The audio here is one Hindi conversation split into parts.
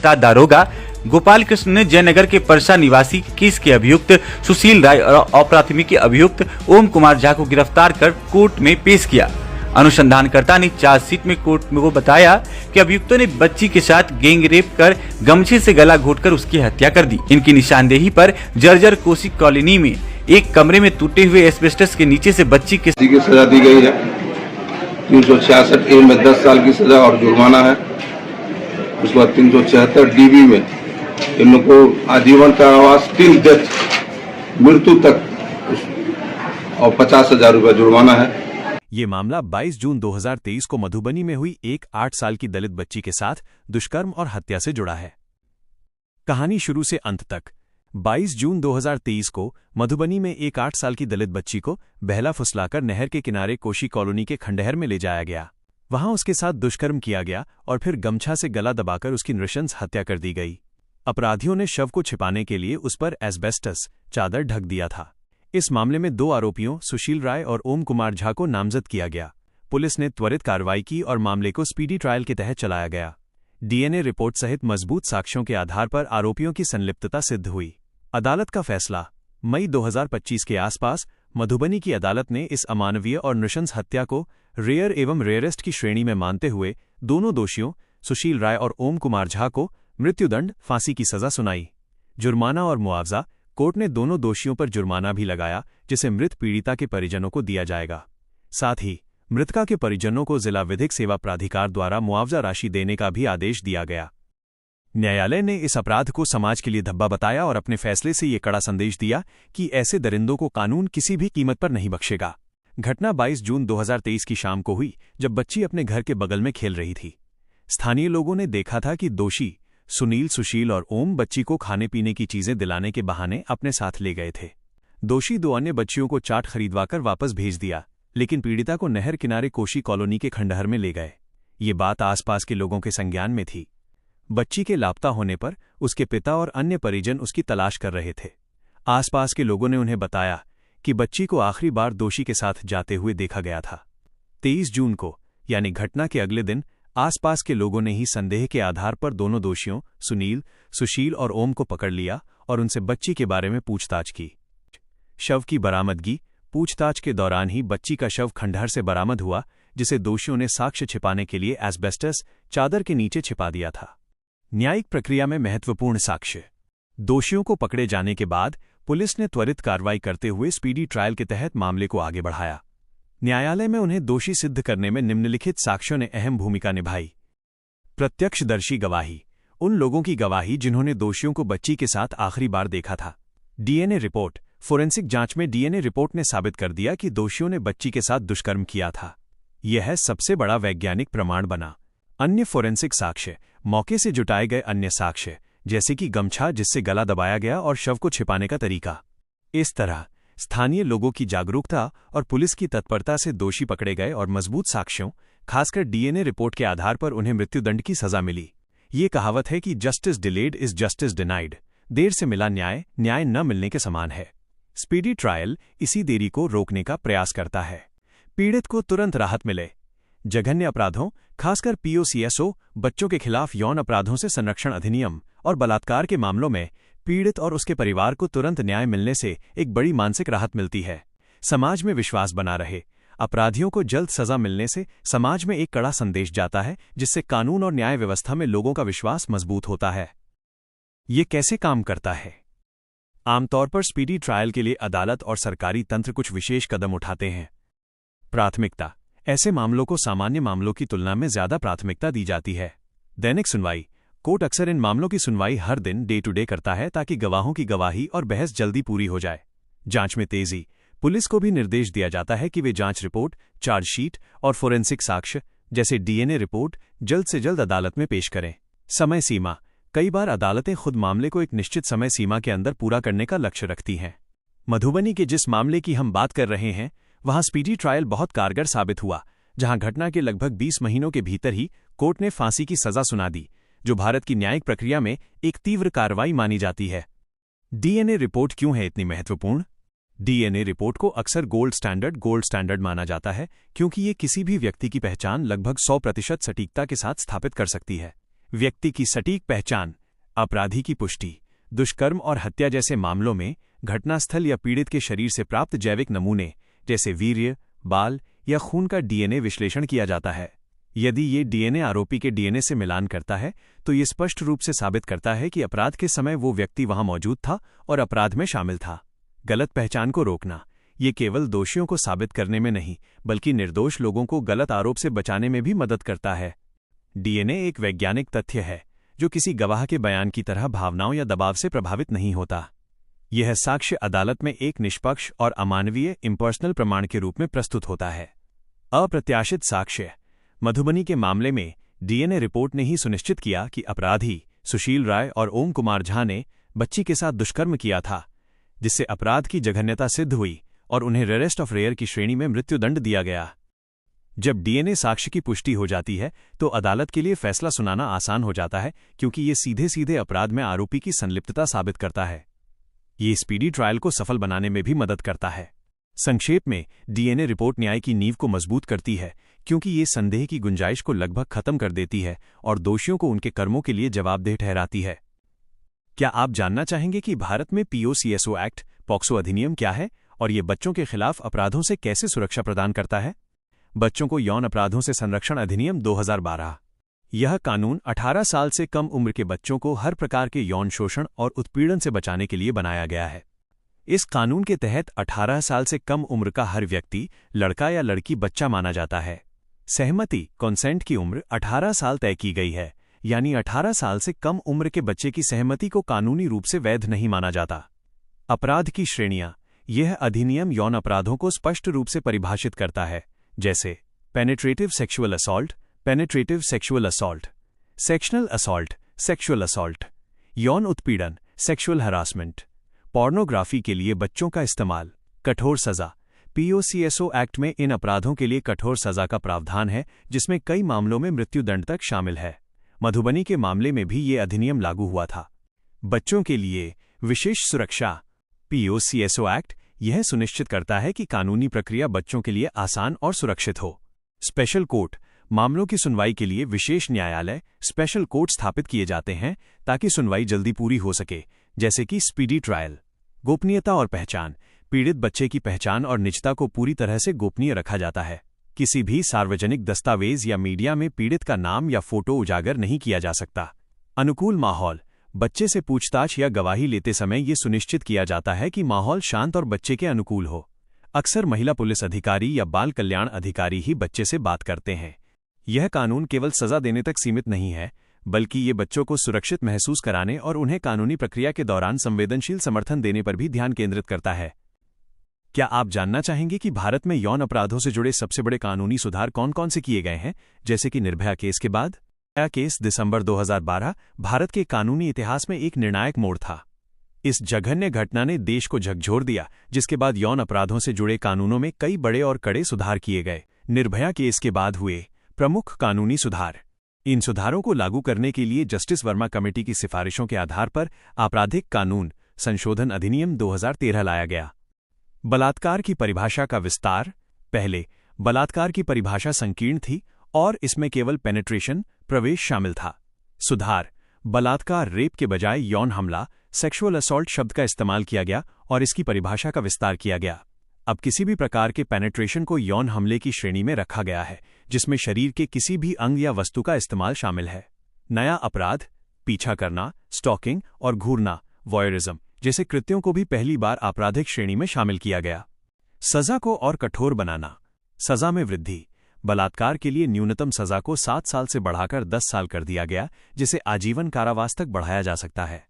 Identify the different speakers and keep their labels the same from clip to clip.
Speaker 1: गिरफ्तार दारोगा गोपाल कृष्ण ने जयनगर के परसा निवासी केस के अभियुक्त सुशील राय और अप्राथमिकी अभियुक्त ओम कुमार झा को गिरफ्तार कर कोर्ट में पेश किया। अनुसंधानकर्ता ने चार्जशीट में कोर्ट को बताया कि अभियुक्तों ने बच्ची के साथ गैंग रेप कर गमछे से गला घोंटकर उसकी हत्या कर दी। इनकी निशानदेही पर जर्जर कोसी कॉलोनी में एक कमरे में टूटे हुए एस्बेस्टस के नीचे से बच्ची की
Speaker 2: सजा दी गई है। 366 ए में 10 साल की सजा और जुर्माना है। उसके बाद 376 DB में इन लोगों को आजीवन कारावास टिल डेथ, मृत्यु तक और 50,000 रुपये जुर्माना है।
Speaker 3: ये मामला 22 जून 2023 को मधुबनी में हुई एक 8 साल की दलित बच्ची के साथ दुष्कर्म और हत्या से जुड़ा है। कहानी शुरू से अंत तक। 22 जून 2023 को मधुबनी में एक 8 साल की दलित बच्ची को बहला फुसलाकर नहर के किनारे कोशी कॉलोनी के खंडहर में ले जाया गया। वहां उसके साथ दुष्कर्म किया गया और फिर गमछा से गला दबाकर उसकी नृशंस हत्या कर दी गई। अपराधियों ने शव को छिपाने के लिए उस पर एस्बेस्टस चादर ढक दिया था। इस मामले में 2 आरोपियों सुशील राय और ओम कुमार झा को नामजद किया गया। पुलिस ने त्वरित कार्रवाई की और मामले को स्पीडी ट्रायल के तहत चलाया गया। DNA रिपोर्ट सहित मजबूत साक्ष्यों के आधार पर आरोपियों की संलिप्तता सिद्ध हुई। अदालत का फैसला। मई 2025 के आसपास मधुबनी की अदालत ने इस अमानवीय और नृशंस हत्या को रेयर एवं रेयरेस्ट की श्रेणी में मानते हुए दोनों दोषियों सुशील राय और ओम कुमार झा को मृत्युदंड, फांसी की सजा सुनाई। जुर्माना और मुआवजा। कोर्ट ने दोनों दोषियों पर जुर्माना भी लगाया, जिसे मृत पीड़िता के परिजनों को दिया जाएगा। साथ ही मृतका के परिजनों को जिला विधिक सेवा प्राधिकार द्वारा मुआवजा राशि देने का भी आदेश दिया गया। न्यायालय ने इस अपराध को समाज के लिए धब्बा बताया और अपने फैसले से ये कड़ा संदेश दिया कि ऐसे दरिंदों को कानून किसी भी कीमत पर नहीं बख्शेगा। घटना 22 जून 2023 की शाम को हुई, जब बच्ची अपने घर के बगल में खेल रही थी। स्थानीय लोगों ने देखा था कि दोषी सुनील, सुशील और ओम बच्ची को खाने पीने की चीजें दिलाने के बहाने अपने साथ ले गए थे। दोषी 2 अन्य बच्चियों को चाट खरीदवाकर वापस भेज दिया, लेकिन पीड़िता को नहर किनारे कोशी कॉलोनी के खंडहर में ले गए। ये बात आसपास के लोगों के संज्ञान में थी। बच्ची के लापता होने पर उसके पिता और अन्य परिजन उसकी तलाश कर रहे थे। आसपास के लोगों ने उन्हें बताया कि बच्ची को आखिरी बार दोषी के साथ जाते हुए देखा गया था। 23 जून को, यानी घटना के अगले दिन, आसपास के लोगों ने ही संदेह के आधार पर दोनों दोषियों सुनील, सुशील और ओम को पकड़ लिया और उनसे बच्ची के बारे में पूछताछ की। शव की बरामदगी। पूछताछ के दौरान ही बच्ची का शव खंडहर से बरामद हुआ, जिसे दोषियों ने साक्ष्य छिपाने के लिए एस्बेस्टस चादर के नीचे छिपा दिया था। न्यायिक प्रक्रिया में महत्वपूर्ण साक्ष्य। दोषियों को पकड़े जाने के बाद पुलिस ने त्वरित कार्रवाई करते हुए स्पीडी ट्रायल के तहत मामले को आगे बढ़ाया। न्यायालय में उन्हें दोषी सिद्ध करने में निम्नलिखित साक्ष्यों ने अहम भूमिका निभाई। प्रत्यक्षदर्शी गवाही। उन लोगों की गवाही जिन्होंने दोषियों को बच्ची के साथ आखिरी बार देखा था। DNA report. फोरेंसिक जांच में DNA रिपोर्ट ने साबित कर दिया कि दोषियों ने बच्ची के साथ दुष्कर्म किया था। यह सबसे बड़ा वैज्ञानिक प्रमाण बना। अन्य फोरेंसिक साक्ष्य। मौके से जुटाए गए अन्य साक्ष्य, जैसे कि गमछा जिससे गला दबाया गया और शव को छिपाने का तरीका। इस तरह स्थानीय लोगों की जागरूकता और पुलिस की तत्परता से दोषी पकड़े गए और मजबूत साक्ष्यों, खासकर DNA रिपोर्ट के आधार पर उन्हें मृत्युदंड की सजा मिली। ये कहावत है कि justice delayed is justice denied. देर से मिला न्याय, न्याय न मिलने के समान है। स्पीडी ट्रायल इसी देरी को रोकने का प्रयास करता है। पीड़ित को तुरंत राहत मिले। जघन्य अपराधों, खासकर POCSO, बच्चों के खिलाफ यौन अपराधों से संरक्षण अधिनियम और बलात्कार के मामलों में पीड़ित और उसके परिवार को तुरंत न्याय मिलने से एक बड़ी मानसिक राहत मिलती है। समाज में विश्वास बना रहे। अपराधियों को जल्द सजा मिलने से समाज में एक कड़ा संदेश जाता है, जिससे कानून और न्याय व्यवस्था में लोगों का विश्वास मजबूत होता है। ये कैसे काम करता है? आमतौर पर स्पीडी ट्रायल के लिए अदालत और सरकारी तंत्र कुछ विशेष कदम उठाते हैं। प्राथमिकता। ऐसे मामलों को सामान्य मामलों की तुलना में ज्यादा प्राथमिकता दी जाती है। दैनिक सुनवाई। कोर्ट अक्सर इन मामलों की सुनवाई हर दिन डे टू डे करता है, ताकि गवाहों की गवाही और बहस जल्दी पूरी हो जाए। जांच में तेजी। पुलिस को भी निर्देश दिया जाता है कि वे जांच रिपोर्ट, चार्जशीट और फोरेंसिक साक्ष्य जैसे DNA रिपोर्ट जल्द से जल्द अदालत में पेश करें। समय सीमा। कई बार अदालतें खुद मामले को एक निश्चित समय सीमा के अंदर पूरा करने का लक्ष्य रखती हैं। मधुबनी के जिस मामले की हम बात कर रहे हैं, वहां स्पीडी ट्रायल बहुत कारगर साबित हुआ, जहां घटना के लगभग 20 महीनों के भीतर ही कोर्ट ने फांसी की सजा सुना दी, जो भारत की न्यायिक प्रक्रिया में एक तीव्र कार्रवाई मानी जाती है। DNA रिपोर्ट क्यों है इतनी महत्वपूर्ण? DNA रिपोर्ट को अक्सर गोल्ड स्टैंडर्ड माना जाता है, क्योंकि ये किसी भी व्यक्ति की पहचान लगभग 100% सटीकता के साथ स्थापित कर सकती है। व्यक्ति की सटीक पहचान, अपराधी की पुष्टि। दुष्कर्म और हत्या जैसे मामलों में घटनास्थल या पीड़ित के शरीर से प्राप्त जैविक नमूने जैसे वीर्य, बाल या खून का डीएनए विश्लेषण किया जाता है। यदि ये डीएनए आरोपी के डीएनए से मिलान करता है तो ये स्पष्ट रूप से साबित करता है कि अपराध के समय वो व्यक्ति वहां मौजूद था और अपराध में शामिल था। गलत पहचान को रोकना ये केवल दोषियों को साबित करने में नहीं बल्कि निर्दोष लोगों को गलत आरोप से बचाने में भी मदद करता है। डीएनए एक वैज्ञानिक तथ्य है जो किसी गवाह के बयान की तरह भावनाओं या दबाव से प्रभावित नहीं होता। यह साक्ष्य अदालत में एक निष्पक्ष और अमानवीय इम्पर्सनल प्रमाण के रूप में प्रस्तुत होता है। अप्रत्याशित साक्ष्य। मधुबनी के मामले में डीएनए रिपोर्ट ने ही सुनिश्चित किया कि अपराधी सुशील राय और ओम कुमार झा ने बच्ची के साथ दुष्कर्म किया था, जिससे अपराध की जघन्यता सिद्ध हुई और उन्हें रेरेस्ट ऑफ रेयर की श्रेणी में मृत्युदंड दिया गया। जब डीएनए साक्ष्य की पुष्टि हो जाती है तो अदालत के लिए फैसला सुनाना आसान हो जाता है क्योंकि ये सीधे सीधे अपराध में आरोपी की संलिप्तता साबित करता है। ये स्पीडी ट्रायल को सफल बनाने में भी मदद करता है। संक्षेप में, डीएनए रिपोर्ट न्याय की नींव को मजबूत करती है क्योंकि ये संदेह की गुंजाइश को लगभग खत्म कर देती है और दोषियों को उनके कर्मों के लिए जवाबदेह ठहराती है। क्या आप जानना चाहेंगे कि भारत में पीओसीएसओ एक्ट, पॉक्सो अधिनियम क्या है और ये बच्चों के खिलाफ अपराधों से कैसे सुरक्षा प्रदान करता है? बच्चों को यौन अपराधों से संरक्षण अधिनियम 2012। यह कानून 18 साल से कम उम्र के बच्चों को हर प्रकार के यौन शोषण और उत्पीड़न से बचाने के लिए बनाया गया है। इस कानून के तहत 18 साल से कम उम्र का हर व्यक्ति लड़का या लड़की बच्चा माना जाता है। सहमति कॉन्सेंट की उम्र 18 साल तय की गई है, यानी 18 साल से कम उम्र के बच्चे की सहमति को कानूनी रूप से वैध नहीं माना जाता। अपराध की श्रेणियां। यह अधिनियम यौन अपराधों को स्पष्ट रूप से परिभाषित करता है, जैसे penetrative sexual assault, penetrative sexual assault, sectional assault, sexual assault, यौन उत्पीड़न, सेक्सुअल हरासमेंट, पोर्नोग्राफी के लिए बच्चों का इस्तेमाल, कठोर सजा। पीओसीएसओ एक्ट में इन अपराधों के लिए कठोर सजा का प्रावधान है, जिसमें कई मामलों में मृत्युदंड तक शामिल है। मधुबनी के मामले में भी ये अधिनियम लागू हुआ था। बच्चों के लिए विशेष सुरक्षा। पीओसीएसओ एक्ट यह सुनिश्चित करता है कि कानूनी प्रक्रिया बच्चों के लिए आसान और सुरक्षित हो। Special court. मामलों की सुनवाई के लिए विशेष न्यायालय, स्पेशल कोर्ट स्थापित किए जाते हैं ताकि सुनवाई जल्दी पूरी हो सके, जैसे कि स्पीडी ट्रायल। गोपनीयता और पहचान। पीड़ित बच्चे की पहचान और निजता को पूरी तरह से गोपनीय रखा जाता है। किसी भी सार्वजनिक दस्तावेज या मीडिया में पीड़ित का नाम या फोटो उजागर नहीं किया जा सकता। अनुकूल माहौल। बच्चे से पूछताछ या गवाही लेते समय ये सुनिश्चित किया जाता है कि माहौल शांत और बच्चे के अनुकूल हो। अक्सर महिला पुलिस अधिकारी या बाल कल्याण अधिकारी ही बच्चे से बात करते हैं। यह कानून केवल सजा देने तक सीमित नहीं है, बल्कि ये बच्चों को सुरक्षित महसूस कराने और उन्हें कानूनी प्रक्रिया के दौरान संवेदनशील समर्थन देने पर भी ध्यान केंद्रित करता है। क्या आप जानना चाहेंगे कि भारत में यौन अपराधों से जुड़े सबसे बड़े कानूनी सुधार कौन कौन से किए गए हैं, जैसे कि निर्भया केस के बाद? निर्भया केस दिसंबर 2012 भारत के कानूनी इतिहास में एक निर्णायक मोड़ था। इस जघन्य घटना ने देश को झकझोर दिया, जिसके बाद यौन अपराधों से जुड़े कानूनों में कई बड़े और कड़े सुधार किए गए। निर्भया केस के बाद हुए प्रमुख कानूनी सुधार। इन सुधारों को लागू करने के लिए जस्टिस वर्मा कमेटी की सिफारिशों के आधार पर आपराधिक कानून संशोधन अधिनियम 2013 लाया गया। बलात्कार की परिभाषा का विस्तार। पहले बलात्कार की परिभाषा संकीर्ण थी और इसमें केवल पेनेट्रेशन, प्रवेश शामिल था। सुधार। बलात्कार रेप के बजाय यौन हमला, सेक्सुअल असॉल्ट शब्द का इस्तेमाल किया गया और इसकी परिभाषा का विस्तार किया गया। अब किसी भी प्रकार के पेनेट्रेशन को यौन हमले की श्रेणी में रखा गया है, जिसमें शरीर के किसी भी अंग या वस्तु का इस्तेमाल शामिल है। नया अपराध, पीछा करना, स्टॉकिंग और घूरना, वॉयरिज्म जैसे कृत्यों को भी पहली बार आपराधिक श्रेणी में शामिल किया गया। सजा को और कठोर बनाना। सजा में वृद्धि। बलात्कार के लिए न्यूनतम सजा को 7 साल से बढ़ाकर 10 साल कर दिया गया, जिसे आजीवन कारावास तक बढ़ाया जा सकता है।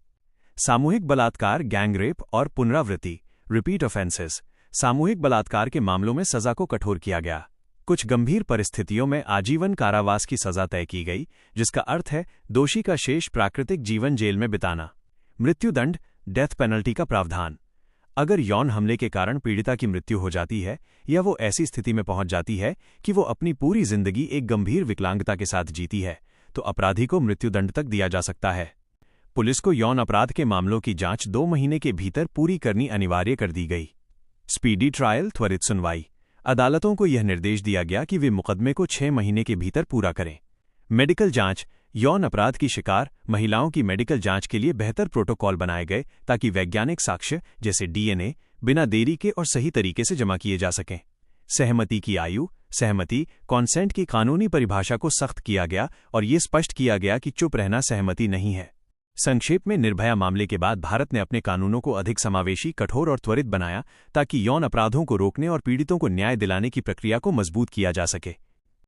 Speaker 3: सामूहिक बलात्कार, गैंग रेप और पुनरावृत्ति, रिपीट ऑफेंसेस। सामूहिक बलात्कार के मामलों में सजा को कठोर किया गया। कुछ गंभीर परिस्थितियों में आजीवन कारावास की सजा तय की गई, जिसका अर्थ है दोषी का शेष प्राकृतिक जीवन जेल में बिताना। मृत्युदंड, डेथ पेनल्टी का प्रावधान। अगर यौन हमले के कारण पीड़िता की मृत्यु हो जाती है या वो ऐसी स्थिति में पहुंच जाती है कि वो अपनी पूरी जिंदगी एक गंभीर विकलांगता के साथ जीती है, तो अपराधी को मृत्युदंड तक दिया जा सकता है। पुलिस को यौन अपराध के मामलों की जांच 2 महीने के भीतर पूरी करनी अनिवार्य कर दी गई। स्पीडी ट्रायल, त्वरित सुनवाई। अदालतों को यह निर्देश दिया गया कि वे मुकदमे को 6 महीने के भीतर पूरा करें। मेडिकल जांच, यौन अपराध की शिकार महिलाओं की मेडिकल जांच के लिए बेहतर प्रोटोकॉल बनाए गए ताकि वैज्ञानिक साक्ष्य जैसे डीएनए बिना देरी के और सही तरीके से जमा किए जा सकें। सहमति की आयु, सहमति कॉन्सेंट की कानूनी परिभाषा को सख्त किया गया और ये स्पष्ट किया गया कि चुप रहना सहमति नहीं है। संक्षेप में, निर्भया मामले के बाद भारत ने अपने कानूनों को अधिक समावेशी, कठोर और त्वरित बनाया ताकि यौन अपराधों को रोकने और पीड़ितों को न्याय दिलाने की प्रक्रिया को मजबूत किया जा सके।